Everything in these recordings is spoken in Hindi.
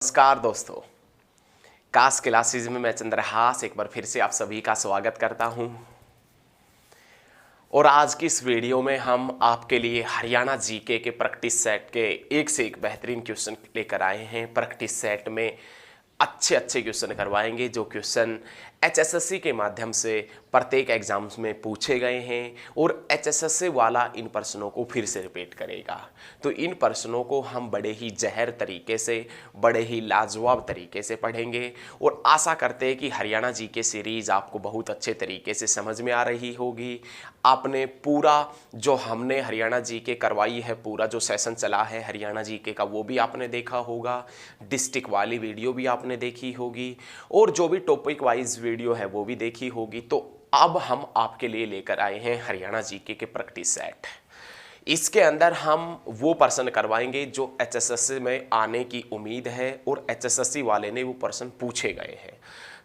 नमस्कार दोस्तों, कास क्लासेज में मैं चंद्रहास एक बार फिर से आप सभी का स्वागत करता हूं। और आज की इस वीडियो में हम आपके लिए हरियाणा जीके के प्रैक्टिस सेट के एक से एक बेहतरीन क्वेश्चन लेकर आए हैं। प्रैक्टिस सेट में अच्छे अच्छे क्वेश्चन करवाएंगे जो क्वेश्चन एचएसएससी के माध्यम से प्रत्येक एग्जाम्स में पूछे गए हैं और एचएसएससी वाला इन प्रश्नों को फिर से रिपीट करेगा। तो इन प्रश्नों को हम बड़े ही जहर तरीके से, बड़े ही लाजवाब तरीके से पढ़ेंगे और आशा करते हैं कि हरियाणा जीके सीरीज आपको बहुत अच्छे तरीके से समझ में आ रही होगी। आपने पूरा जो हमने हरियाणा जीके करवाई है, पूरा जो सेशन चला है हरियाणा जीके का, वो भी आपने देखा होगा। डिस्ट्रिक्ट वाली वीडियो भी आपने देखी होगी और जो भी टॉपिक वाइज वीडियो है वो भी देखी होगी। तो अब हम आपके लिए लेकर आए हैं हरियाणा जीके के प्रैक्टिस सेट। इसके अंदर हम वो प्रश्न करवाएंगे जो एचएसएससी में आने की उम्मीद है और एचएसएससी वाले ने वो प्रश्न पूछे गए हैं।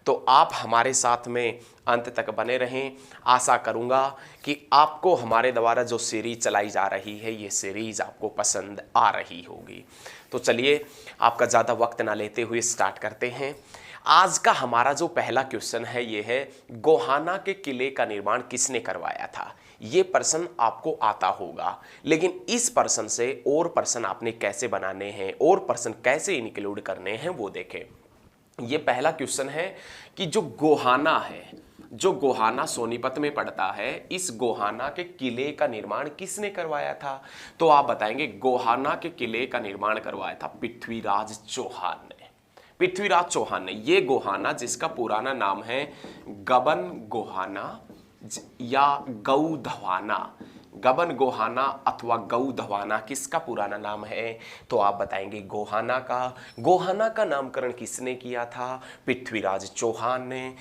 तो आप हमारे साथ में अंत तक बने रहें। आशा करूंगा कि आपको हमारे द्वारा जो सीरीज चलाई जा रही है ये सीरीज आपको पसंद आ रही होगी। तो चलिए आपका ज़्यादा वक्त ना लेते हुए स्टार्ट करते हैं। आज का हमारा जो पहला क्वेश्चन है ये है, गोहाना के किले का निर्माण किसने करवाया था। ये प्रश्न आपको आता होगा, लेकिन इस प्रश्न से और प्रश्न आपने कैसे बनाने हैं और प्रश्न कैसे इंक्लूड करने हैं वो देखें। ये पहला क्वेश्चन है कि जो गोहाना है, जो गोहाना सोनीपत में पड़ता है, इस गोहाना के किले का निर्माण किसने करवाया था। तो आप बताएंगे गोहाना के किले का निर्माण करवाया था पृथ्वीराज चौहान ने। पृथ्वीराज चौहान ने ये गोहाना, जिसका पुराना नाम है गबन गोहाना या गौधवाना, गबन गोहाना अथवा गौधवाना, किसका पुराना नाम है। तो आप बताएंगे गोहाना का। गोहाना का नामकरण किसने किया था? पृथ्वीराज चौहान ने।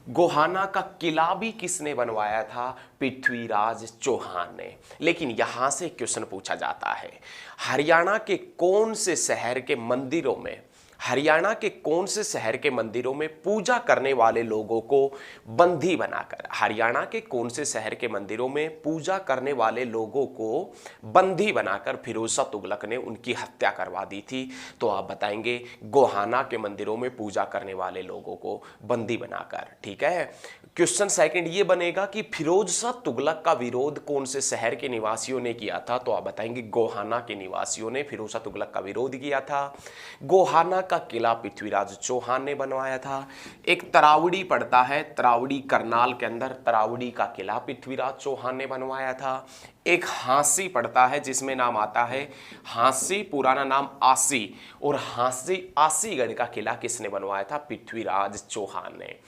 गोहाना का किला भी किसने बनवाया था? पृथ्वीराज चौहान ने। लेकिन यहां से क्वेश्चन पूछा जाता है, हरियाणा के कौन से शहर के मंदिरों में, हरियाणा के कौन से शहर के मंदिरों में पूजा करने वाले लोगों को बंदी बनाकर, हरियाणा के कौन से शहर के मंदिरों में पूजा करने वाले लोगों को बंदी बनाकर फिरोज शाह तुगलक ने उनकी हत्या करवा दी थी। तो आप बताएंगे गोहाना के मंदिरों में पूजा करने वाले लोगों को बंदी बनाकर। ठीक है, क्वेश्चन सेकंड ये बनेगा कि फिरोज शाह तुगलक का विरोध कौन से शहर के निवासियों ने किया था। तो आप बताएंगे गोहाना के निवासियों ने फिरोज शाह तुगलक का विरोध किया था। गोहाना का किला पृथ्वीराज चौहान ने बनवाया था। एक तरावड़ी पड़ता है, तरावड़ी करनाल के अंदर, तरावड़ी का किला पृथ्वीराज चौहान ने बनवाया था। एक हांसी पड़ता है जिसमें नाम आता है हांसी, पुराना नाम आसी, और हांसी आसीगढ़ का किला किसने बनवाया था? पृथ्वीराज चौहान ने।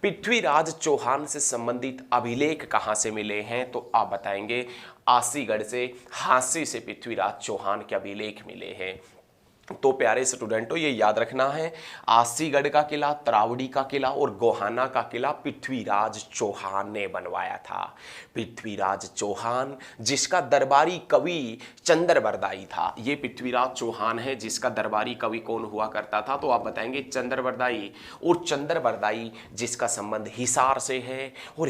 पृथ्वीराज चौहान से संबंधित अभिलेख कहां से मिले हैं? तो आप बताएंगे आसीगढ़ से, हांसी से पृथ्वीराज चौहान के अभिलेख मिले हैं। तो प्यारे स्टूडेंटों ये याद रखना है, आसीगढ़ का किला, तरावड़ी का किला और गोहाना का किला पृथ्वीराज चौहान ने बनवाया था। पृथ्वीराज चौहान जिसका दरबारी कवि चंद्रबरदाई था, ये पृथ्वीराज चौहान है जिसका दरबारी कवि कौन हुआ करता था। तो आप बताएंगे चंद्रबरदाई। और चंद्रबरदाई जिसका संबंध हिसार से है, और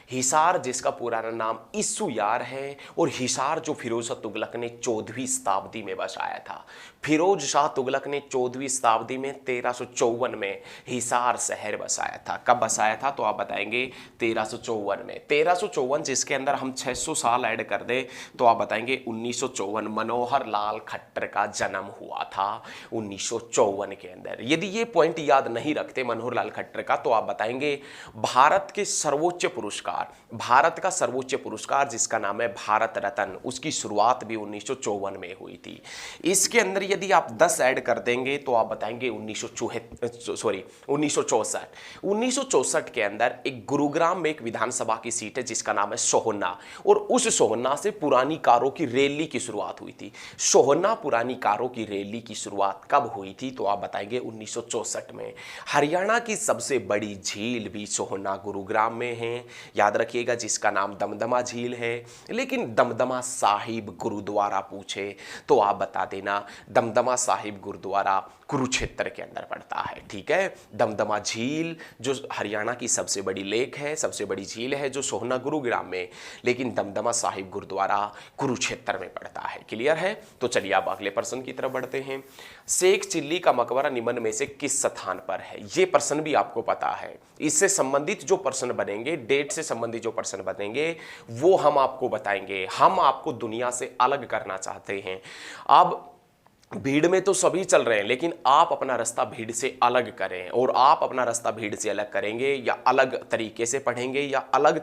हिसार जिसका पुराना नाम इस्सुयार है, और हिसार जो फिरोज शाह तुगलक ने 14वीं शताब्दी में बसाया था। फिरोज शाह तुगलक ने 14वीं शताब्दी में 1354 में हिसार शहर बसाया था। कब बसाया था? तो आप बताएंगे 1354 में। 1354 जिसके अंदर हम 600 साल ऐड कर दें तो आप बताएंगे 1954, मनोहर लाल खट्टर का जन्म हुआ था 1954 के अंदर। यदि ये पॉइंट याद नहीं रखते मनोहर लाल खट्टर का, तो आप बताएंगे भारत के सर्वोच्च पुरस्कार, भारत का सर्वोच्च पुरस्कार जिसका नाम है भारत रत्न, उसकी शुरुआत भी 1954 में हुई थी। इसके अंदर यदि आप 10 ऐड कर देंगे तो आप बताएंगे 1964 के अंदर एक गुरुग्राम में एक विधानसभा की सीट है जिसका नाम है सोहना, और उस सोहना से पुरानी कारों की रैली की शुरुआत हुई थी। सोहना पुरानी कारों की रैली की शुरुआत कब हुई थी? तो आप बताएंगे 1964 में। हरियाणा की सबसे बड़ी झील भी सोहना गुरुग्राम में है, याद रखिएगा, जिसका नाम दमदमा झील है। लेकिन दमदमा साहिब गुरुद्वारा पूछे तो आप बता देना दमदमा साहिब गुरुद्वारा कुरुक्षेत्र के अंदर पड़ता है। ठीक है, दमदमा झील जो हरियाणा की सबसे बड़ी लेक है, सबसे बड़ी झील है, जो सोहना गुरुग्राम में, लेकिन दमदमा साहिब गुरुद्वारा कुरुक्षेत्र में पड़ता है। क्लियर है? तो चलिए आप अगले प्रश्न की तरफ बढ़ते हैं। शेख चिल्ली का मकबरा निम्न में से किस स्थान पर है? ये प्रश्न भी आपको पता है। इससे संबंधित जो प्रश्न बनेंगे, डेट से संबंधित जो प्रश्न बनेंगे, वो हम आपको बताएंगे। हम आपको दुनिया से अलग करना चाहते हैं। अब भीड़ में तो सभी चल रहे हैं, लेकिन आप अपना रास्ता भीड़ से अलग करें, और आप अपना रास्ता भीड़ से अलग करेंगे या अलग तरीके से पढ़ेंगे या अलग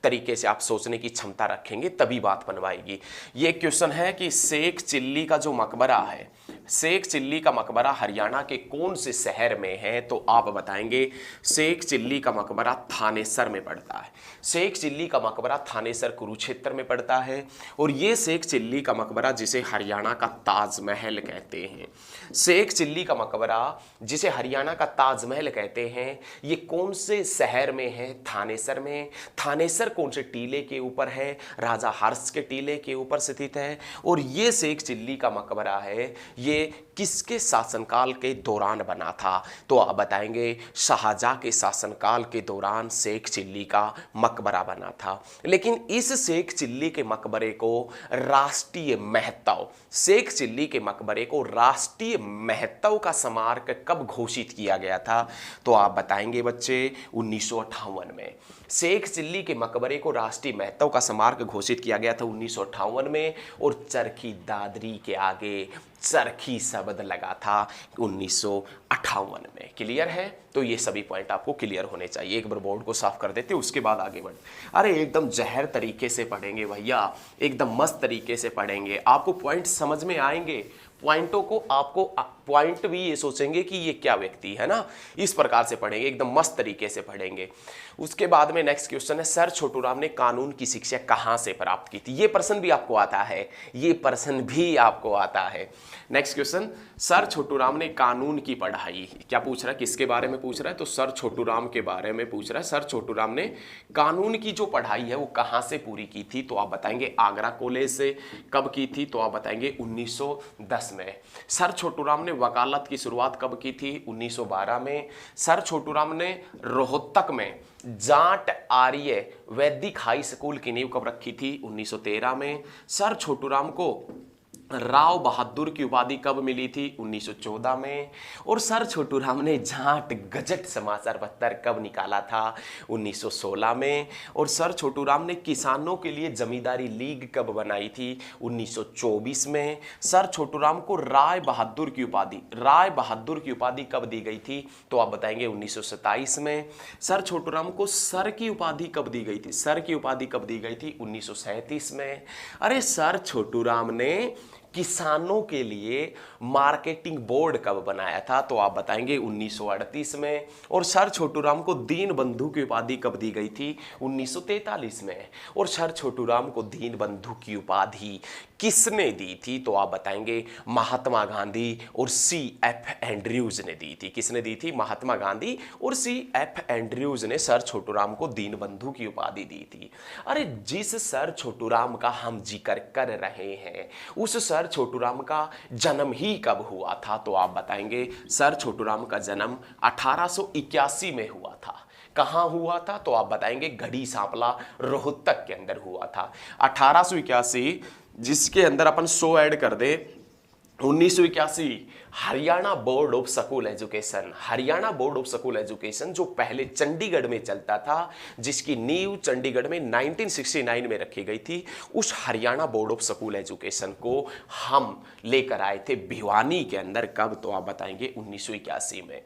तरीके से आप सोचने की क्षमता रखेंगे, तभी बात बनवाएगी। ये क्वेश्चन है कि शेख चिल्ली का जो मकबरा है, शेख चिल्ली का मकबरा हरियाणा के कौन से शहर में है? तो आप बताएंगे शेख चिल्ली का मकबरा थानेसर में पड़ता है। शेख चिल्ली का मकबरा थानेसर कुरुक्षेत्र में पड़ता है। और ये शेख चिल्ली का मकबरा जिसे हरियाणा का ताजमहल कहते हैं, शेख चिल्ली का मकबरा जिसे हरियाणा का ताजमहल कहते हैं, ये कौन से शहर में है? थानेसर में। थानेसर कौन से टीले के ऊपर है? राजा हर्ष के टीले के ऊपर स्थित है। और ये शेख चिल्ली का मकबरा है, ये किसके शासनकाल के दौरान बना था? तो आप बताएंगे शाहजहां के शासनकाल के दौरान शेख चिल्ली का मकबरा बना था। लेकिन इस शेख चिल्ली के मकबरे को राष्ट्रीय महत्व, शेख चिल्ली के मकबरे को राष्ट्रीय महत्व का स्मारक कब घोषित किया गया था? तो आप बताएंगे बच्चे 1958 में। शेख चिल्ली के मकबरे को राष्ट्रीय महत्व का स्मारक घोषित किया गया था 1958 में। और चरखी दादरी के आगे चरखी शब्द लगा था 1958 में। क्लियर है? तो ये सभी पॉइंट आपको क्लियर होने चाहिए। एक बार बोर्ड को साफ कर देते, उसके बाद आगे बढ़। अरे एकदम जहर तरीके से पढ़ेंगे भैया, एकदम मस्त तरीके से पढ़ेंगे, आपको पॉइंट समझ में आएंगे। पॉइंटों को आपको पॉइंट भी ये सोचेंगे कि ये क्या व्यक्ति है ना, इस प्रकार से पढ़ेंगे, एकदम मस्त तरीके से पढ़ेंगे। उसके बाद में नेक्स्ट क्वेश्चन है, सर छोटूराम ने कानून की शिक्षा कहाँ से प्राप्त की थी? ये प्रश्न भी आपको आता है, ये प्रश्न भी आपको आता है। नेक्स्ट क्वेश्चन, सर छोटूराम ने कानून की पढ़ाई, क्या पूछ रहा है, किसके बारे में पूछ रहा है? तो सर छोटूराम के बारे में पूछ रहा है। सर छोटूराम ने कानून की जो पढ़ाई है वो कहाँ से पूरी की थी? तो आप बताएंगे आगरा कॉलेज से। कब की थी? तो आप बताएंगे 1910 में। सर छोटूराम ने वकालत की शुरुआत कब की थी? 1912 में। सर छोटूराम ने रोहतक में जाट आर्य वैदिक हाई स्कूल की नींव कब रखी थी? 1913 में। सर छोटूराम को राव बहादुर की उपाधि कब मिली थी? 1914 में। और सर छोटूराम ने जाट गजट समाचार पत्र कब निकाला था? 1916 में। और सर छोटूराम ने किसानों के लिए जमींदारी लीग कब बनाई थी? 1924 में। सर छोटूराम को राय बहादुर की उपाधि कब दी गई थी? तो आप बताएंगे 1927 में। सर छोटूराम को सर की उपाधि कब दी गई थी? सर की उपाधि कब दी गई थी? 1937 में। अरे सर छोटूराम ने किसानों के लिए मार्केटिंग बोर्ड कब बनाया था? तो आप बताएंगे 1938 में। और सर छोटूराम को दीन बंधु की उपाधि कब दी गई थी? 1943 में। और सर छोटूराम को दीन बंधु की उपाधि किसने दी थी? तो आप बताएंगे महात्मा गांधी और C.F. एंड्रयूज ने दी थी। किसने दी थी? महात्मा गांधी और C.F. एंड्रयूज ने सर छोटूराम को दीन बंधु की उपाधि दी थी। अरे जिस सर छोटूराम का हम जिक्र कर रहे हैं, उस सर छोटूराम का जन्म ही कब हुआ था? तो आप बताएंगे सर छोटूराम का जन्म 1881 में हुआ था। कहां हुआ था? तो आप बताएंगे गढ़ी सांपला रोहतक के अंदर हुआ था। 1881, जिसके अंदर अपन 100 ऐड कर दे, 1981 Haryana board of school education, Haryana board of school education जो पहले चंडीगढ़ में चलता था, जिसकी नींव चंडीगढ़ में 1969 में रखी गई थी, उस Haryana board of school education को हम लेकर आए थे भिवानी के अंदर। कब? तो आप बताएंगे 1981 में।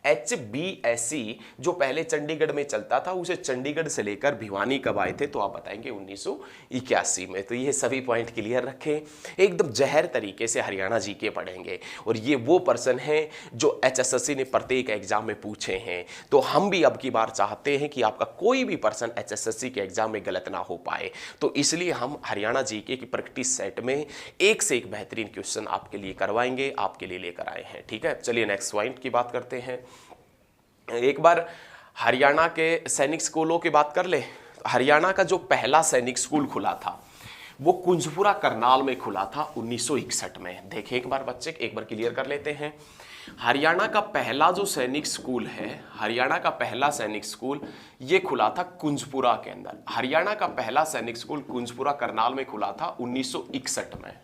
HBSC जो पहले चंडीगढ़ में चलता था, उसे चंडीगढ़ से लेकर भिवानी कब आए थे? तो आप बताएंगे 1981 में। तो ये सभी पॉइंट क्लियर रखें, एकदम जहर तरीके से हरियाणा जीके पढ़ेंगे। और ये वो पर्सन हैं जो HSSC ने प्रत्येक एग्जाम में पूछे हैं। तो हम भी अब की बार चाहते हैं कि आपका कोई भी पर्सन HSSC के एग्जाम में गलत ना हो पाए, तो इसलिए हम हरियाणा जीके की प्रैक्टिस सेट में एक से एक बेहतरीन क्वेश्चन आपके लिए करवाएंगे, आपके लिए लेकर आए हैं। ठीक है, चलिए नेक्स्ट पॉइंट की बात करते हैं। एक बार हरियाणा के सैनिक स्कूलों की बात कर ले। हरियाणा का जो पहला सैनिक स्कूल खुला था वो कुंजपुरा करनाल में खुला था 1961 में। देखें एक बार बच्चे, एक बार क्लियर कर लेते हैं। हरियाणा का पहला जो सैनिक स्कूल है, हरियाणा का पहला सैनिक स्कूल ये खुला था कुंजपुरा के अंदर। हरियाणा का पहला सैनिक स्कूल कुंजपुरा करनाल में खुला था 1961 में।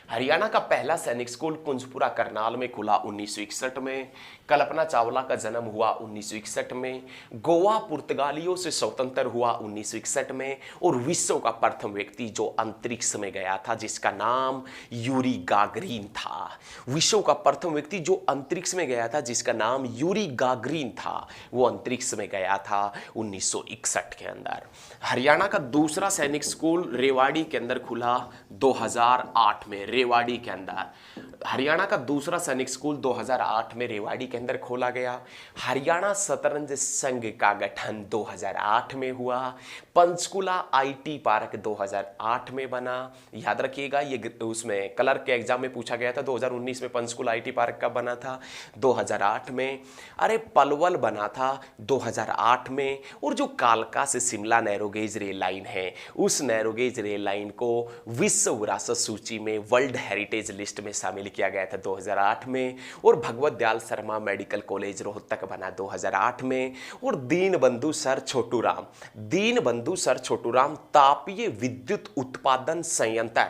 हरियाणा का पहला सैनिक स्कूल कुंजपुरा करनाल में खुला 1961 में। कल्पना चावला का जन्म हुआ 1961 में। गोवा पुर्तगालियों से स्वतंत्र हुआ 1961 में। और विश्व का प्रथम व्यक्ति जो अंतरिक्ष में गया था जिसका नाम यूरी गागरिन था। विश्व का प्रथम व्यक्ति जो अंतरिक्ष में गया था जिसका नाम यूरी गागरिन था, वो अंतरिक्ष में गया था 1961 के अंदर। हरियाणा का दूसरा सैनिक स्कूल रेवाड़ी के अंदर खुला 2008 में। रेवाड़ी के अंदर हरियाणा का दूसरा सैनिक स्कूल 2008 में रेवाड़ी के अंदर खोला गया। हरियाणा शतरंज संघ का गठन 2008 में हुआ। पंचकुला आईटी पार्क 2008 में बना। याद रखिएगा, ये उसमें क्लर्क के एग्जाम में पूछा गया था 2019 में पंचकुला आईटी पार्क कब बना था, 2008 में। अरे पलवल बना था 2008 में। और जो कालका से शिमला नैरोगेज रेल लाइन है, उस नैरोगेज रेल लाइन को विश्व विरासत सूची में वर्ल्ड हेरिटेज लिस्ट में शामिल किया गया था 2008 में। और भगवत दयाल शर्मा मेडिकल कॉलेज रोहतक बना 2008 में। और दीनबंधु सर छोटूराम तापीय विद्युत उत्पादन संयंत्र,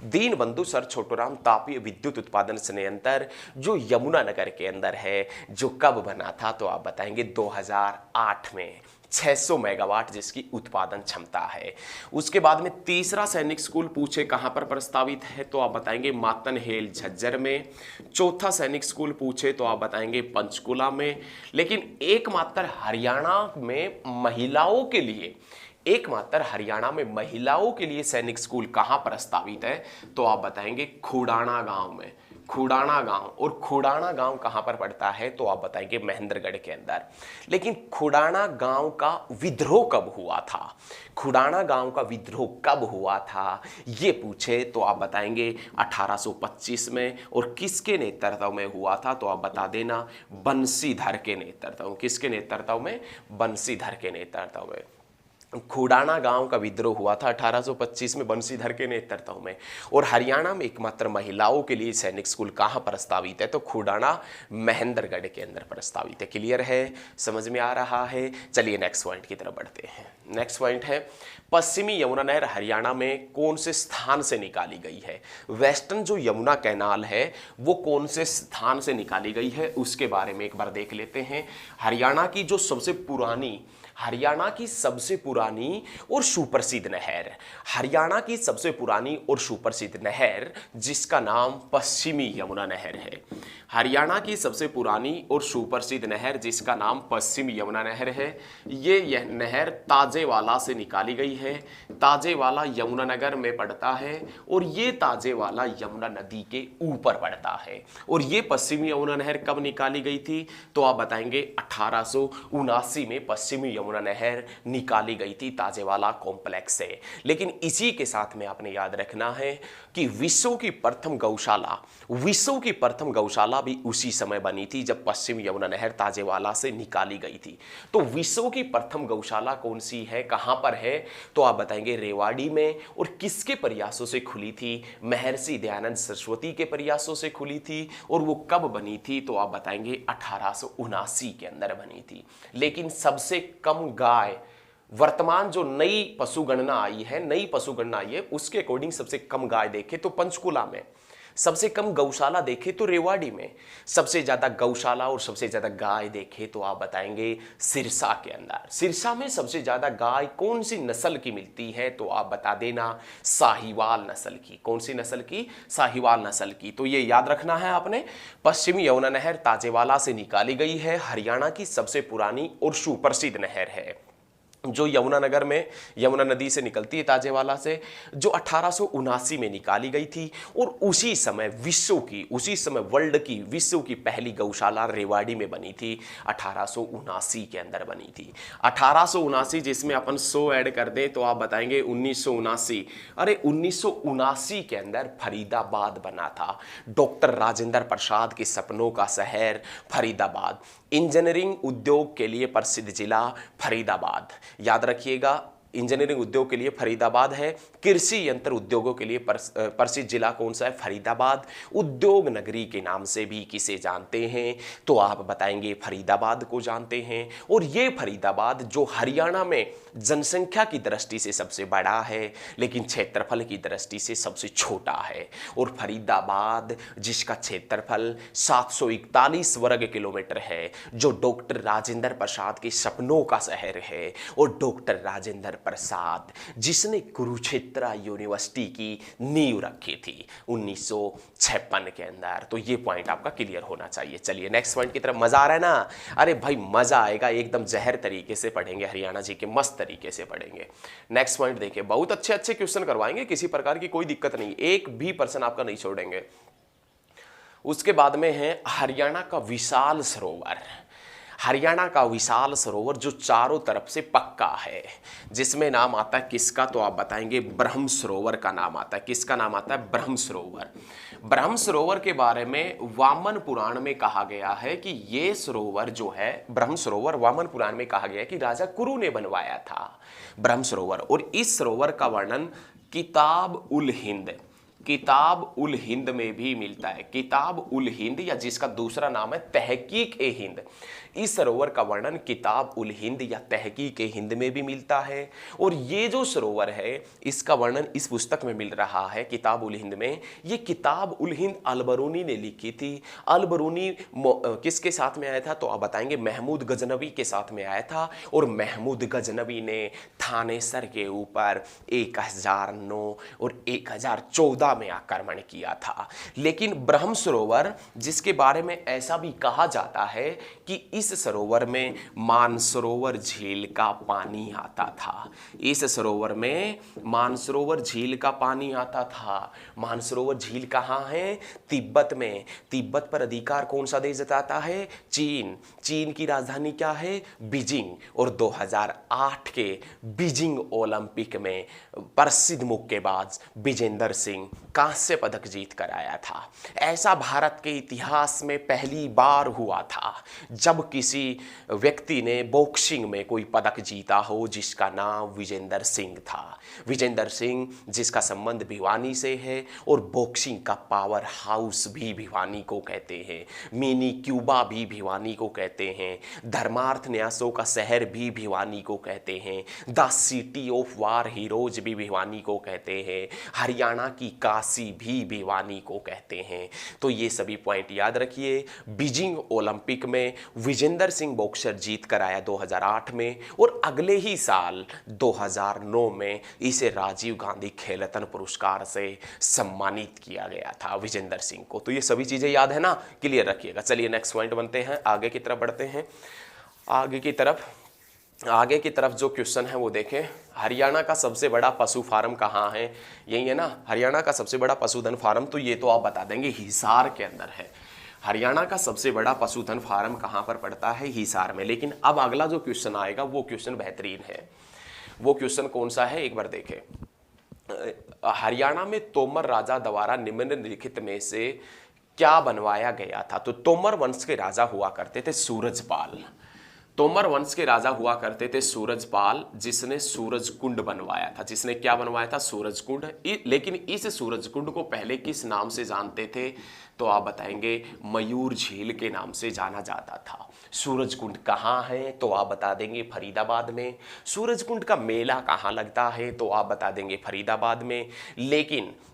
दीनबंधु सर छोटूराम तापीय विद्युत उत्पादन संयंत्र जो यमुनानगर के अंदर है, जो कब बना था तो आप बताएंगे 2008 में। 600 मेगावाट जिसकी उत्पादन क्षमता है। उसके बाद में तीसरा सैनिक स्कूल पूछे कहां पर प्रस्तावित है तो आप बताएंगे मातनहेल झज्जर में। चौथा सैनिक स्कूल पूछे तो आप बताएंगे पंचकुला में। लेकिन एकमात्र हरियाणा में महिलाओं के लिए, एकमात्र हरियाणा में महिलाओं के लिए सैनिक स्कूल कहां प्रस्तावित है तो आप बताएंगे खुडाना गांव में। खुडाना गांव, और खुडाना गांव कहां पर पड़ता है तो आप बताएंगे महेंद्रगढ़ के अंदर। लेकिन खुडाना गांव का विद्रोह कब हुआ था, खुडाना गांव का विद्रोह कब हुआ था ये पूछे तो आप बताएंगे 1825 में। और किसके नेतृत्व में हुआ था तो आप बता देना बंशीधर के नेतृत्व। किसके नेतृत्व में? बंशीधर के नेतृत्व में खुडाना गांव का विद्रोह हुआ था 1825 में बंशीधर के नेतृत्व में। और हरियाणा में एकमात्र महिलाओं के लिए सैनिक स्कूल कहां प्रस्तावित है तो खुडाना महेंद्रगढ़ के अंदर प्रस्तावित है। क्लियर है, समझ में आ रहा है? चलिए नेक्स्ट पॉइंट की तरफ बढ़ते हैं। नेक्स्ट पॉइंट है पश्चिमी यमुना नहर हरियाणा में कौन से स्थान से निकाली गई है। वेस्टर्न जो यमुना कैनाल है वो कौन से स्थान से निकाली गई है उसके बारे में एक बार देख लेते हैं। हरियाणा की जो सबसे पुरानी, हरियाणा की सबसे पुरानी और सुप्रसिद्ध नहर, हरियाणा की सबसे पुरानी और सुप्रसिद्ध नहर जिसका नाम पश्चिमी यमुना नहर है। हरियाणा की सबसे पुरानी और सुप्रसिद्ध नहर जिसका नाम पश्चिमी यमुना नहर है। यह नहर ताजेवाला से निकाली गई है। ताजेवाला यमुनानगर में पड़ता है और ये ताजेवाला यमुना नदी के ऊपर पड़ता है। और ये पश्चिमी यमुना नहर कब निकाली गई थी तो आप बताएंगे 1879 में पश्चिमी यमुना नहर निकाली गई थी ताजेवाला कॉम्प्लेक्स से। लेकिन इसी के साथ में आपने याद रखना है कि विश्व की प्रथम गौशाला भी उसी समय बनी थी जब पश्चिम यमुना नहर ताजेवाला से निकाली गई थी। तो विश्व की प्रथम गौशाला कौन सी है, कहां पर है तो आप बताएंगे रेवाड़ी में। और किसके प्रयासों से खुली थी? महर्षि दयानंद सरस्वती के प्रयासों से खुली थी। और वो कब बनी थी तो आप बताएंगे 1879 के अंदर बनी थी। लेकिन सबसे कम गाय, वर्तमान जो नई पशुगणना आई है उसके अकॉर्डिंग सबसे कम गाय देखे तो पंचकुला में, सबसे कम गौशाला देखे तो रेवाड़ी में, सबसे ज्यादा गौशाला और सबसे ज्यादा गाय देखे तो आप बताएंगे सिरसा के अंदर। सिरसा में सबसे ज्यादा गाय कौन सी नस्ल की मिलती है तो आप बता देना साहिवाल नस्ल की। कौन सी नस्ल की? साहिवाल नस्ल की। तो ये याद रखना है आपने। पश्चिमी यमुना नहर ताजेवाला से निकाली गई है, हरियाणा की सबसे पुरानी और सुप्रसिद्ध नहर है जो यमुनानगर में यमुना नदी से निकलती है ताजेवाला से, जो 1879 में निकाली गई थी। और उसी समय विश्व की पहली गौशाला रेवाड़ी में बनी थी, 1879 के अंदर बनी थी। 1879 जिसमें अपन 100 ऐड कर दे तो आप बताएंगे 1979। अरे 1979 के अंदर फरीदाबाद बना था। डॉक्टर राजेंद्र प्रसाद के सपनों का शहर फरीदाबाद, इंजीनियरिंग उद्योग के लिए प्रसिद्ध जिला फरीदाबाद। याद रखिएगा इंजीनियरिंग उद्योग के लिए फरीदाबाद है। कृषि यंत्र उद्योगों के लिए प्रसिद्ध जिला कौन सा है? फरीदाबाद। उद्योग नगरी के नाम से भी किसे जानते हैं? तो आप बताएंगे फरीदाबाद को जानते हैं। और ये फरीदाबाद जो हरियाणा में जनसंख्या की दृष्टि से सबसे बड़ा है, लेकिन क्षेत्रफल की दृष्टि से सबसे छोटा है। और फरीदाबाद जिसका क्षेत्रफल 741 वर्ग किलोमीटर है, जो डॉक्टर राजेंद्र प्रसाद के सपनों का शहर है। और डॉक्टर राजेंद्र प्रसाद जिसने कुरुक्षेत्र यूनिवर्सिटी की नींव रखी थी 1956 के अंदर। तो ये पॉइंट आपका क्लियर होना चाहिए। चलिए नेक्स्ट पॉइंट की तरफ। मजा आ रहा है ना? अरे भाई मजा आएगा, एकदम जहर तरीके से पढ़ेंगे, हरियाणा जी के मस्त तरीके से पढ़ेंगे। नेक्स्ट पॉइंट देखिए, बहुत अच्छे अच्छे क्वेश्चन करवाएंगे, किसी प्रकार की कोई दिक्कत नहीं, एक भी पर्सन आपका नहीं छोड़ेंगे। उसके बाद में है हरियाणा का विशाल सरोवर। हरियाणा का विशाल सरोवर जो चारों तरफ से पक्का है, जिसमें नाम आता है किसका? तो आप बताएंगे ब्रह्म सरोवर का नाम आता है। किसका नाम आता है? ब्रह्म सरोवर। ब्रह्म सरोवर के बारे में वामन पुराण में कहा गया है कि ये सरोवर जो है, ब्रह्म सरोवर, वामन पुराण में कहा गया है कि राजा कुरु ने बनवाया था ब्रह्म सरोवर। और इस सरोवर का वर्णन किताब उल हिंद, किताब उल हिंद में भी मिलता है। किताब उल हिंद, या जिसका दूसरा नाम है तहकीक ए हिंद, इस सरोवर का वर्णन किताब उल हिंद या तहकीक ए हिंद में भी मिलता है। और ये जो सरोवर है इसका वर्णन इस पुस्तक में मिल रहा है, किताब उल हिंद में। ये किताब उल हिंद अलबरूनी ने लिखी थी। अलबरूनी किसके साथ में आया था? तो आप बताएंगे महमूद गजनवी के साथ में आया था। और महमूद गजनवी ने थानेसर के ऊपर 1009 और 1014 में आक्रमण किया था। लेकिन ब्रह्म सरोवर जिसके बारे में ऐसा भी कहा जाता है कि इस सरोवर में मानसरोवर झील का पानी आता था। इस सरोवर में मानसरोवर झील का पानी आता था। मानसरोवर झील कहाँ है? तिब्बत में। तिब्बत पर अधिकार कौन सा देश जताता है? चीन। चीन की राजधानी क्या है? बीजिंग। और 2008 के बीजिंग ओलंपिक में प्रसिद्ध मुक्केबाज विजेंदर सिंह कांस्य पदक जीत कर आया था। ऐसा भारत के इतिहास में पहली बार हुआ था जब किसी व्यक्ति ने बॉक्सिंग में कोई पदक जीता हो जिसका नाम विजेंदर सिंह था। विजेंदर सिंह जिसका संबंध भिवानी से है, और बॉक्सिंग का पावर हाउस भी भिवानी को कहते हैं, मिनी क्यूबा भी भिवानी को कहते हैं, धर्मार्थ न्यासों का शहर भी भिवानी को कहते हैं, the city of war heroes भी भिवानी को कहते हैं, हरियाणा की काशी भी भिवानी को कहते हैं। तो ये सभी पॉइंट याद रखिए। बीजिंग ओलंपिक में विजेंदर सिंह बॉक्सर जीत कर आया 2008 में, और अगले ही साल 2009 में इसे राजीव गांधी खेल रत्न पुरस्कार से सम्मानित किया गया था विजेंदर सिंह को। तो ये सभी चीजें याद है ना? क्लियर रखिएगा। चलिए नेक्स्ट पॉइंट बनते हैं, आगे की तरफ बढ़ते हैं। आगे की तरफ जो क्वेश्चन है वो देखें। हरियाणा का सबसे बड़ा पशु फार्म कहाँ है? यही है ना, हरियाणा का सबसे बड़ा पशुधन फार्म। तो ये तो आप बता देंगे हिसार के अंदर है। हरियाणा का सबसे बड़ा पशुधन फार्म कहाँ पर पड़ता है? हिसार में। लेकिन अब अगला जो क्वेश्चन आएगा वो क्वेश्चन बेहतरीन है। वो क्वेश्चन कौन सा है? एक बार देखें। हरियाणा में तोमर राजा द्वारा निम्नलिखित में से क्या बनवाया गया था? तो तोमर वंश के राजा हुआ करते थे सूरजपाल। तोमर वंश के राजा हुआ करते थे सूरजपाल, जिसने सूरज कुंड बनवाया था। जिसने क्या बनवाया था? सूरज कुंड। लेकिन इस सूरज कुंड को पहले किस नाम से जानते थे? तो आप बताएंगे मयूर झील के नाम से जाना जाता था। सूरज कुंड कहाँ है? तो आप बता देंगे फरीदाबाद में। सूरज कुंड का मेला कहाँ लगता है? तो आप बता देंगे फरीदाबाद में।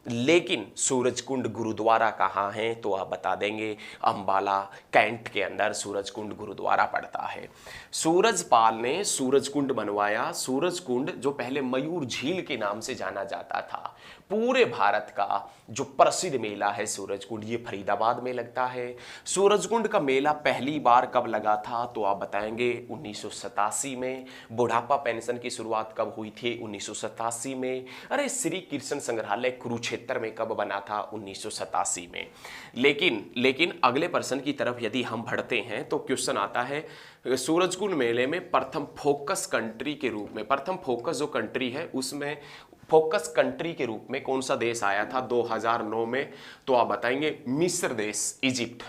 लेकिन सूरज कुंड गुरुद्वारा कहाँ है? तो आप बता देंगे अंबाला कैंट के अंदर सूरज कुंड गुरुद्वारा पड़ता है। सूरजपाल ने सूरज कुंड बनवाया। सूरज कुंड जो पहले मयूर झील के नाम से जाना जाता था। पूरे भारत का जो प्रसिद्ध मेला है सूरज कुंड, ये फरीदाबाद में लगता है। सूरज कुंड का मेला पहली बार कब लगा था? तो आप बताएंगे 1987 में। बुढ़ापा पेंशन की शुरुआत कब हुई थी? 1987 में। अरे श्री कृष्ण संग्रहालय कुरुक्षेत्र में कब बना था? 1987 में। लेकिन अगले प्रश्न की तरफ यदि हम बढ़ते हैं तो क्वेश्चन आता है सूरज कुंड मेले में प्रथम फोकस कंट्री के रूप में, प्रथम फोकस जो कंट्री है उसमें फोकस कंट्री के रूप में कौन सा देश आया था 2009 में? तो आप बताएंगे मिस्र देश, इजिप्ट,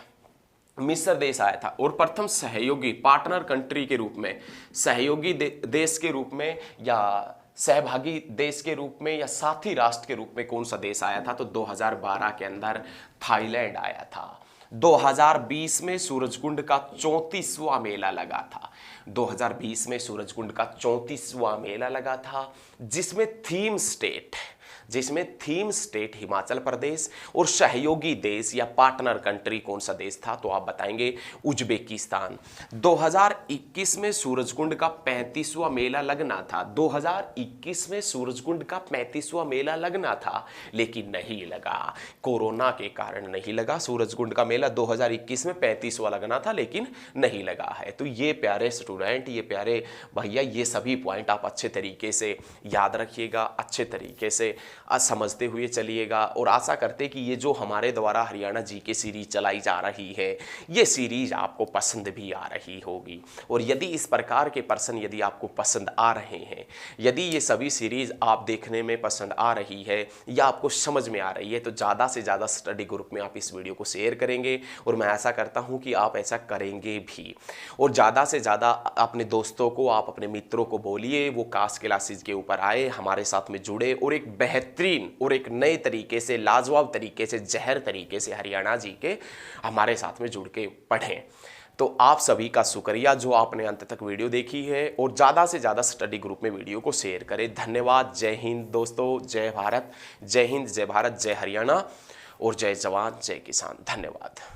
मिस्र देश आया था। और प्रथम सहयोगी पार्टनर कंट्री के रूप में, सहयोगी देश के रूप में या सहभागी देश के रूप में या साथी राष्ट्र के रूप में कौन सा देश आया था? तो 2012 के अंदर थाईलैंड आया था। 2020 में सूरजकुंड का 34वां मेला लगा था। 2020 में सूरजकुंड का 34वां मेला लगा था, जिसमें थीम स्टेट हिमाचल प्रदेश और सहयोगी देश या पार्टनर कंट्री कौन सा देश था? तो आप बताएंगे उज्बेकिस्तान। 2021 में सूरजकुंड का 35वां मेला लगना था। 2021 में सूरजकुंड का 35वां मेला लगना था, लेकिन नहीं लगा, कोरोना के कारण नहीं लगा। सूरजकुंड का मेला 2021 में 35वां लगना था, लेकिन नहीं लगा है। तो ये प्यारे स्टूडेंट, ये प्यारे भैया, ये सभी पॉइंट आप अच्छे तरीके से याद रखिएगा, अच्छे तरीके से समझते हुए चलिएगा। और आशा करते कि ये जो हमारे द्वारा हरियाणा जीके सीरीज चलाई जा रही है, ये सीरीज आपको पसंद भी आ रही होगी। और यदि इस प्रकार के प्रश्न यदि आपको पसंद आ रहे हैं, यदि ये सभी सीरीज आप देखने में पसंद आ रही है या आपको समझ में आ रही है, तो ज़्यादा से ज़्यादा स्टडी ग्रुप में आप इस वीडियो को शेयर करेंगे। और मैं ऐसा करता हूँ कि आप ऐसा करेंगे भी। और ज़्यादा से ज़्यादा अपने दोस्तों को, आप अपने मित्रों को बोलिए वो कास्ट क्लासेज के ऊपर आए, हमारे साथ में जुड़े और एक बेहतरीन और एक नए तरीके से, लाजवाब तरीके से, जहर तरीके से हरियाणा जी के हमारे साथ में जुड़ के पढ़ें। तो आप सभी का शुक्रिया जो आपने अंत तक वीडियो देखी है, और ज़्यादा से ज़्यादा स्टडी ग्रुप में वीडियो को शेयर करें। धन्यवाद। जय हिंद दोस्तों, जय भारत, जय हिंद, जय भारत, जय हरियाणा, और जय जवान, जय किसान। धन्यवाद।